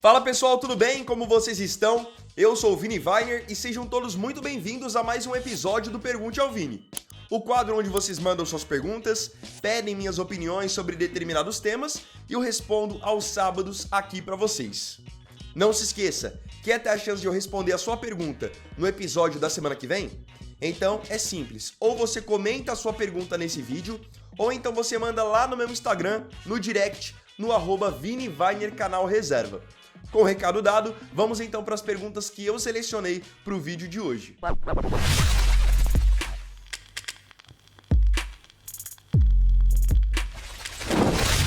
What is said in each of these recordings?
Fala pessoal, tudo bem? Como vocês estão? Eu sou o Vini Weiner e sejam todos muito bem-vindos a mais um episódio do Pergunte ao Vini. O quadro onde vocês mandam suas perguntas, pedem minhas opiniões sobre determinados temas e eu respondo aos sábados aqui pra vocês. Não se esqueça, quer ter a chance de eu responder a sua pergunta no episódio da semana que vem? Então é simples, ou você comenta a sua pergunta nesse vídeo, ou então você manda lá no meu Instagram, no direct, no @ViniWeiner Canal Reserva. Com o recado dado, vamos então para as perguntas que eu selecionei para o vídeo de hoje.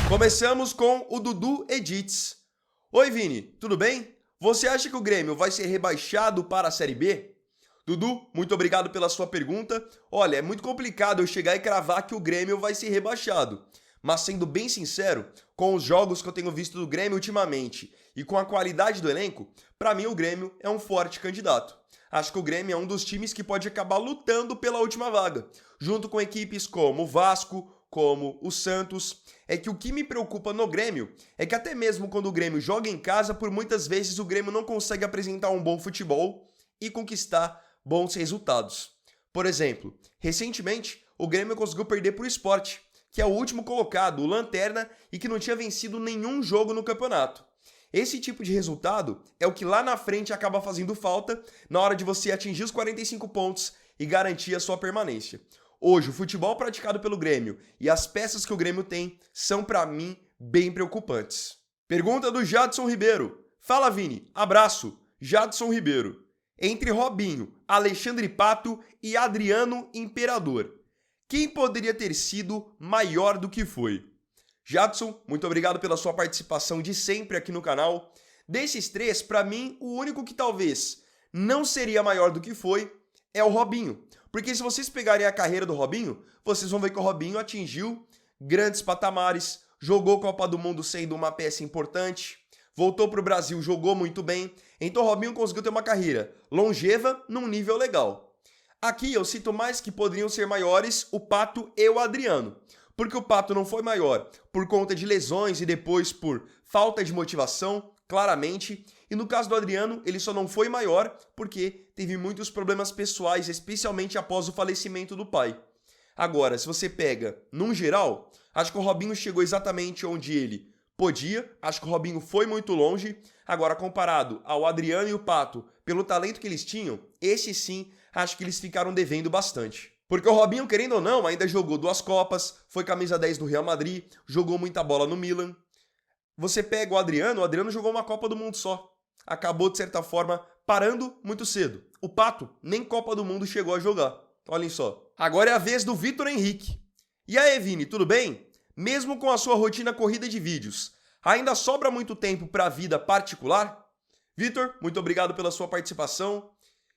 Começamos com o Dudu Edits. Oi Vini, tudo bem? Você acha que o Grêmio vai ser rebaixado para a Série B? Dudu, muito obrigado pela sua pergunta. Olha, é muito complicado eu chegar e cravar que o Grêmio vai ser rebaixado. Mas sendo bem sincero, com os jogos que eu tenho visto do Grêmio ultimamente e com a qualidade do elenco, para mim o Grêmio é um forte candidato. Acho que o Grêmio é um dos times que pode acabar lutando pela última vaga, junto com equipes como o Vasco, como o Santos. É que o que me preocupa no Grêmio é que até mesmo quando o Grêmio joga em casa, por muitas vezes o Grêmio não consegue apresentar um bom futebol e conquistar bons resultados. Por exemplo, recentemente o Grêmio conseguiu perder para o Sport, que é o último colocado, o Lanterna, e que não tinha vencido nenhum jogo no campeonato. Esse tipo de resultado é o que lá na frente acaba fazendo falta na hora de você atingir os 45 pontos e garantir a sua permanência. Hoje, o futebol praticado pelo Grêmio e as peças que o Grêmio tem são, para mim, bem preocupantes. Pergunta do Jadson Ribeiro. Fala, Vini. Abraço. Jadson Ribeiro. Entre Robinho, Alexandre Pato e Adriano Imperador, quem poderia ter sido maior do que foi? Jadson, muito obrigado pela sua participação de sempre aqui no canal. Desses três, para mim, o único que talvez não seria maior do que foi é o Robinho. Porque se vocês pegarem a carreira do Robinho, vocês vão ver que o Robinho atingiu grandes patamares, jogou Copa do Mundo sendo uma peça importante, voltou para o Brasil, jogou muito bem. Então o Robinho conseguiu ter uma carreira longeva num nível legal. Aqui eu cito mais que poderiam ser maiores o Pato e o Adriano, porque o Pato não foi maior por conta de lesões e depois por falta de motivação, claramente, e no caso do Adriano ele só não foi maior porque teve muitos problemas pessoais, especialmente após o falecimento do pai. Agora, se você pega num geral, acho que o Robinho chegou exatamente onde ele podia, acho que o Robinho foi muito longe. Agora, comparado ao Adriano e o Pato, pelo talento que eles tinham, esse sim, acho que eles ficaram devendo bastante. Porque o Robinho, querendo ou não, ainda jogou 2 Copas, foi camisa 10 do Real Madrid, jogou muita bola no Milan. Você pega o Adriano jogou uma Copa do Mundo só. Acabou, de certa forma, parando muito cedo. O Pato nem Copa do Mundo chegou a jogar. Olhem só. Agora é a vez do Vitor Henrique. E aí, Vini, tudo bem? Mesmo com a sua rotina corrida de vídeos, ainda sobra muito tempo para a vida particular? Vitor, muito obrigado pela sua participação.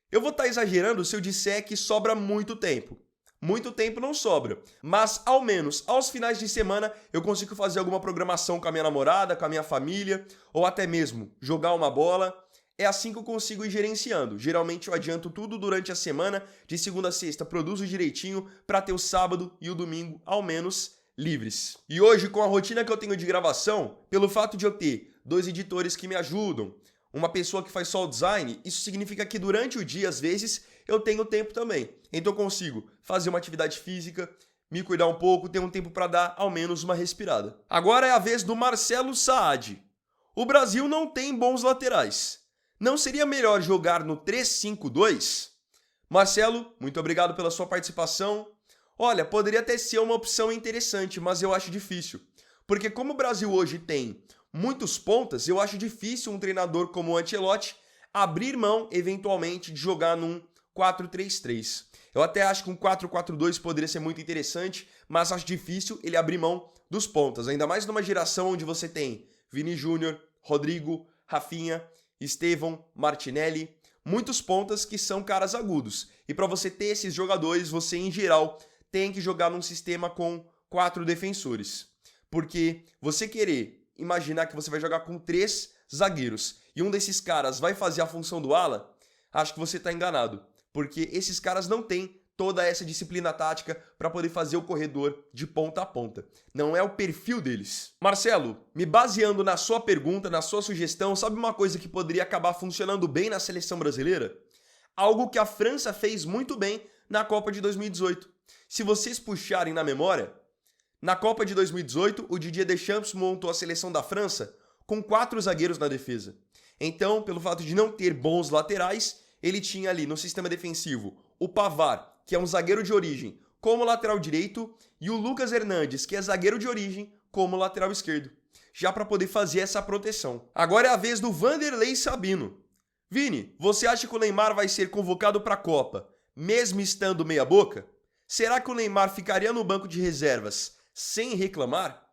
Eu vou estar exagerando se eu disser que sobra muito tempo. Muito tempo não sobra, mas ao menos aos finais de semana eu consigo fazer alguma programação com a minha namorada, com a minha família, ou até mesmo jogar uma bola. É assim que eu consigo ir gerenciando. Geralmente eu adianto tudo durante a semana, de segunda a sexta produzo direitinho para ter o sábado e o domingo ao menos livres. E hoje, com a rotina que eu tenho de gravação, pelo fato de eu ter 2 editores que me ajudam, uma pessoa que faz só o design, isso significa que durante o dia, às vezes, eu tenho tempo também. Então eu consigo fazer uma atividade física, me cuidar um pouco, ter um tempo para dar ao menos uma respirada. Agora é a vez do Marcelo Saad. O Brasil não tem bons laterais. Não seria melhor jogar no 3-5-2? Marcelo, muito obrigado pela sua participação. Olha, poderia até ser uma opção interessante, mas eu acho difícil. Porque como o Brasil hoje tem muitos pontas, eu acho difícil um treinador como o Ancelotti abrir mão, eventualmente, de jogar num 4-3-3. Eu até acho que um 4-4-2 poderia ser muito interessante, mas acho difícil ele abrir mão dos pontas. Ainda mais numa geração onde você tem Vini Júnior, Rodrigo, Rafinha, Estevão, Martinelli, muitos pontas que são caras agudos. E para você ter esses jogadores, você, em geral, tem que jogar num sistema com 4 defensores. Porque você querer imaginar que você vai jogar com 3 zagueiros e um desses caras vai fazer a função do ala, acho que você está enganado. Porque esses caras não têm toda essa disciplina tática para poder fazer o corredor de ponta a ponta. Não é o perfil deles. Marcelo, me baseando na sua pergunta, na sua sugestão, sabe uma coisa que poderia acabar funcionando bem na seleção brasileira? Algo que a França fez muito bem na Copa de 2018. Se vocês puxarem na memória, na Copa de 2018, o Didier Deschamps montou a seleção da França com 4 zagueiros na defesa. Então, pelo fato de não ter bons laterais, ele tinha ali no sistema defensivo o Pavard, que é um zagueiro de origem, como lateral direito, e o Lucas Hernandes, que é zagueiro de origem, como lateral esquerdo, já para poder fazer essa proteção. Agora é a vez do Vanderlei Sabino. Vini, você acha que o Neymar vai ser convocado para a Copa, mesmo estando meia boca? Será que o Neymar ficaria no banco de reservas sem reclamar?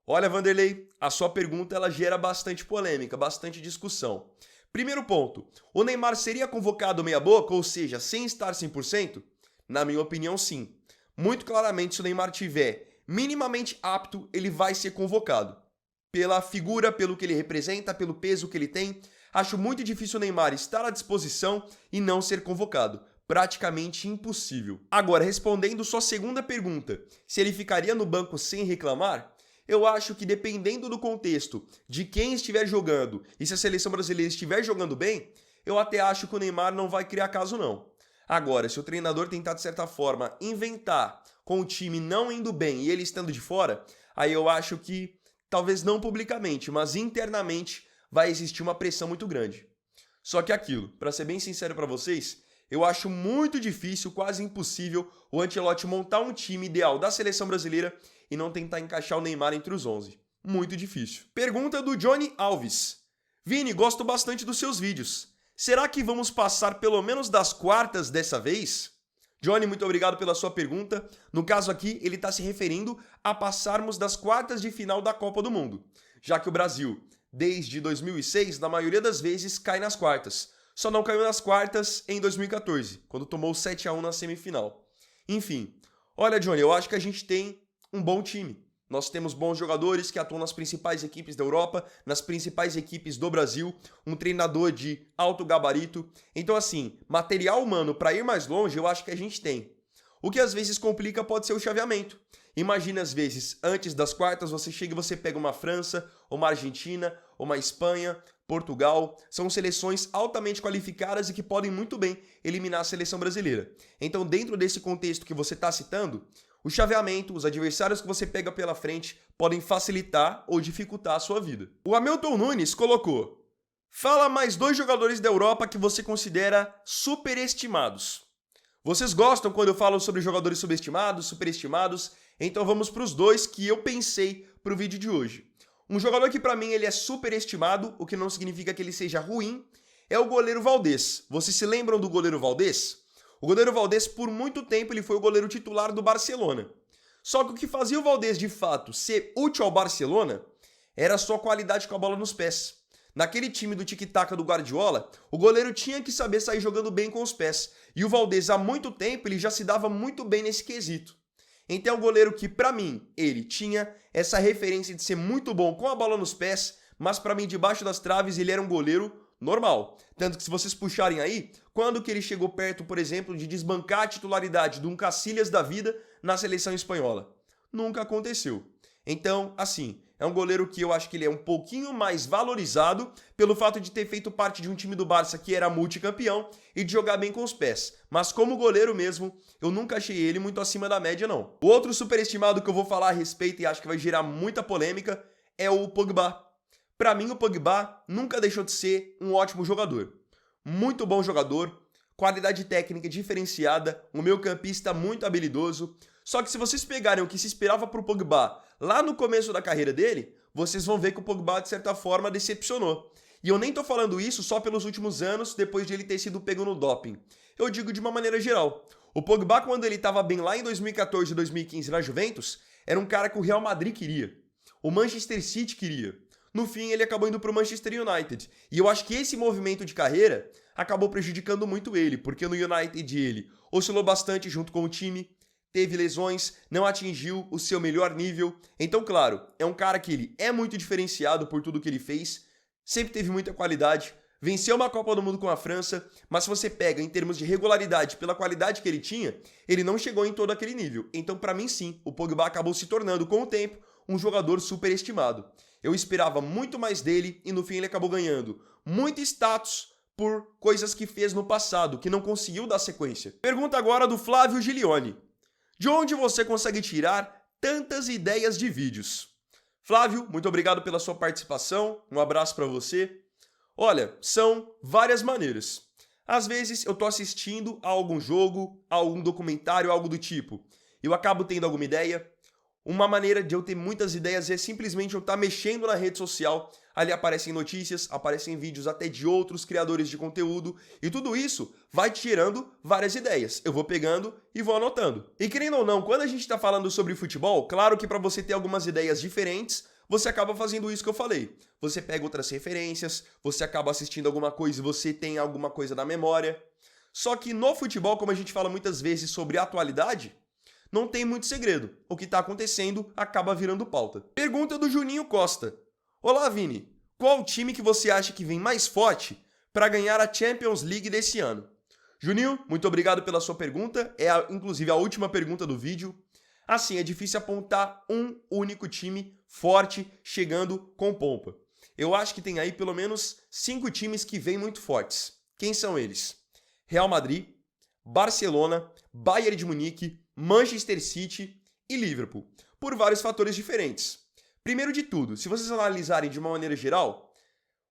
Olha, Vanderlei, a sua pergunta ela gera bastante polêmica, bastante discussão. Primeiro ponto, o Neymar seria convocado meia boca, ou seja, sem estar 100%? Na minha opinião, sim. Muito claramente, se o Neymar tiver minimamente apto, ele vai ser convocado. Pela figura, pelo que ele representa, pelo peso que ele tem, acho muito difícil o Neymar estar à disposição e não ser convocado. Praticamente impossível. Agora, respondendo sua segunda pergunta, se ele ficaria no banco sem reclamar, eu acho que dependendo do contexto, de quem estiver jogando e se a seleção brasileira estiver jogando bem, eu até acho que o Neymar não vai criar caso não. Agora, se o treinador tentar de certa forma inventar com o time não indo bem e ele estando de fora, aí eu acho que, talvez não publicamente, mas internamente vai existir uma pressão muito grande. Só que aquilo, para ser bem sincero para vocês, eu acho muito difícil, quase impossível, o Ancelotti montar um time ideal da seleção brasileira e não tentar encaixar o Neymar entre os 11. Muito difícil. Pergunta do Johnny Alves. Vini, gosto bastante dos seus vídeos. Será que vamos passar pelo menos das quartas dessa vez? Johnny, muito obrigado pela sua pergunta. No caso aqui, ele está se referindo a passarmos das quartas de final da Copa do Mundo, já que o Brasil, desde 2006, na maioria das vezes, cai nas quartas. Só não caiu nas quartas em 2014, quando tomou 7-1 na semifinal. Enfim, olha, Johnny, eu acho que a gente tem um bom time. Nós temos bons jogadores que atuam nas principais equipes da Europa, nas principais equipes do Brasil, um treinador de alto gabarito. Então, assim, material humano para ir mais longe, eu acho que a gente tem. O que às vezes complica pode ser o chaveamento. Imagina, às vezes, antes das quartas, você chega e você pega uma França, uma Argentina, uma Espanha, Portugal. São seleções altamente qualificadas e que podem muito bem eliminar a seleção brasileira. Então, dentro desse contexto que você está citando, o chaveamento, os adversários que você pega pela frente podem facilitar ou dificultar a sua vida. O Hamilton Nunes colocou: fala mais 2 jogadores da Europa que você considera superestimados. Vocês gostam quando eu falo sobre jogadores subestimados, superestimados? Então vamos para os 2 que eu pensei para o vídeo de hoje. Um jogador que para mim ele é superestimado, o que não significa que ele seja ruim, é o goleiro Valdés. Vocês se lembram do goleiro Valdés? O goleiro Valdés, por muito tempo, ele foi o goleiro titular do Barcelona. Só que o que fazia o Valdés, de fato, ser útil ao Barcelona era a sua qualidade com a bola nos pés. Naquele time do tic-tac do Guardiola, o goleiro tinha que saber sair jogando bem com os pés. E o Valdés, há muito tempo, ele já se dava muito bem nesse quesito. Então é um goleiro que, pra mim, ele tinha essa referência de ser muito bom com a bola nos pés, mas pra mim, debaixo das traves, ele era um goleiro normal. Tanto que se vocês puxarem aí, quando que ele chegou perto, por exemplo, de desbancar a titularidade de um Casillas da vida na seleção espanhola? Nunca aconteceu. Então, assim, é um goleiro que eu acho que ele é um pouquinho mais valorizado pelo fato de ter feito parte de um time do Barça que era multicampeão e de jogar bem com os pés. Mas como goleiro mesmo, eu nunca achei ele muito acima da média, não. O outro superestimado que eu vou falar a respeito e acho que vai gerar muita polêmica é o Pogba. Pra mim, o Pogba nunca deixou de ser um ótimo jogador. Muito bom jogador, qualidade técnica diferenciada, um meio-campista muito habilidoso. Só que se vocês pegarem o que se esperava pro Pogba lá no começo da carreira dele, vocês vão ver que o Pogba, de certa forma, decepcionou. E eu nem tô falando isso só pelos últimos anos, depois de ele ter sido pego no doping. Eu digo de uma maneira geral. O Pogba, quando ele estava bem lá em 2014 e 2015 na Juventus, era um cara que o Real Madrid queria. O Manchester City queria. No fim, ele acabou indo para o Manchester United. E eu acho que esse movimento de carreira acabou prejudicando muito ele, porque no United ele oscilou bastante junto com o time, teve lesões, não atingiu o seu melhor nível. Então, claro, é um cara que ele é muito diferenciado por tudo que ele fez, sempre teve muita qualidade, venceu uma Copa do Mundo com a França, mas se você pega em termos de regularidade pela qualidade que ele tinha, ele não chegou em todo aquele nível. Então, para mim, sim, o Pogba acabou se tornando, com o tempo, um jogador superestimado. Eu esperava muito mais dele e no fim ele acabou ganhando muito status por coisas que fez no passado, que não conseguiu dar sequência. Pergunta agora do Flávio Gilione. De onde você consegue tirar tantas ideias de vídeos? Flávio, muito obrigado pela sua participação, um abraço para você. Olha, são várias maneiras. Às vezes eu tô assistindo a algum jogo, a algum documentário, algo do tipo. Eu acabo tendo alguma ideia. Uma maneira de eu ter muitas ideias é simplesmente eu estar mexendo na rede social. Ali aparecem notícias, aparecem vídeos até de outros criadores de conteúdo. E tudo isso vai tirando várias ideias. Eu vou pegando e vou anotando. E querendo ou não, quando a gente está falando sobre futebol, claro que para você ter algumas ideias diferentes, você acaba fazendo isso que eu falei. Você pega outras referências, você acaba assistindo alguma coisa e você tem alguma coisa na memória. Só que no futebol, como a gente fala muitas vezes sobre atualidade, não tem muito segredo. O que está acontecendo acaba virando pauta. Pergunta do Juninho Costa. Olá, Vini. Qual time que você acha que vem mais forte para ganhar a Champions League desse ano? Juninho, muito obrigado pela sua pergunta. É, inclusive, a última pergunta do vídeo. Assim, é difícil apontar um único time forte chegando com pompa. Eu acho que tem aí pelo menos 5 times que vêm muito fortes. Quem são eles? Real Madrid, Barcelona, Bayern de Munique, Manchester City e Liverpool, por vários fatores diferentes. Primeiro de tudo, se vocês analisarem de uma maneira geral,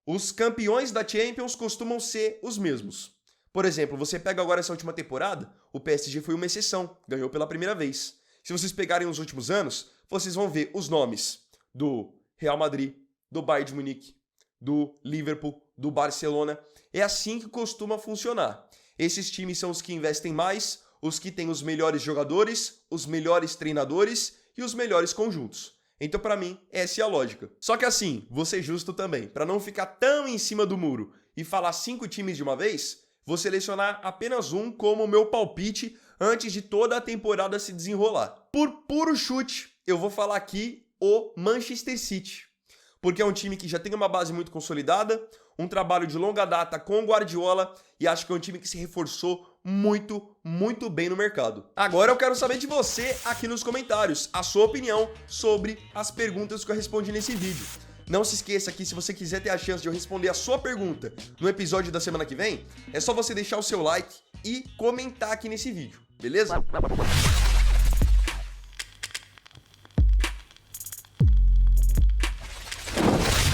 os campeões da Champions costumam ser os mesmos. Por exemplo, você pega agora essa última temporada, o PSG foi uma exceção, ganhou pela primeira vez. Se vocês pegarem os últimos anos, vocês vão ver os nomes do Real Madrid, do Bayern de Munique, do Liverpool, do Barcelona. É assim que costuma funcionar. Esses times são os que investem mais, os que têm os melhores jogadores, os melhores treinadores e os melhores conjuntos. Então, para mim, essa é a lógica. Só que assim, vou ser justo também, para não ficar tão em cima do muro e falar 5 times de uma vez, vou selecionar apenas um como meu palpite antes de toda a temporada se desenrolar. Por puro chute, eu vou falar aqui o Manchester City, porque é um time que já tem uma base muito consolidada, um trabalho de longa data com o Guardiola e acho que é um time que se reforçou muito bem no mercado. Agora eu quero saber de você aqui nos comentários, a sua opinião sobre as perguntas que eu respondi nesse vídeo. Não se esqueça que se você quiser ter a chance de eu responder a sua pergunta no episódio da semana que vem, é só você deixar o seu like e comentar aqui nesse vídeo, beleza?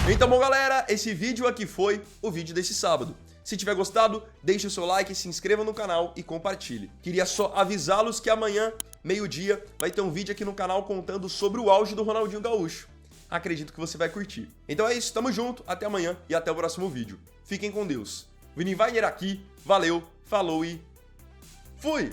Então, bom, galera, esse vídeo aqui foi o vídeo desse sábado. Se tiver gostado, deixe o seu like, se inscreva no canal e compartilhe. Queria só avisá-los que amanhã, meio-dia, vai ter um vídeo aqui no canal contando sobre o auge do Ronaldinho Gaúcho. Acredito que você vai curtir. Então é isso, tamo junto, até amanhã e até o próximo vídeo. Fiquem com Deus. Vini Wagner aqui, valeu, falou e fui!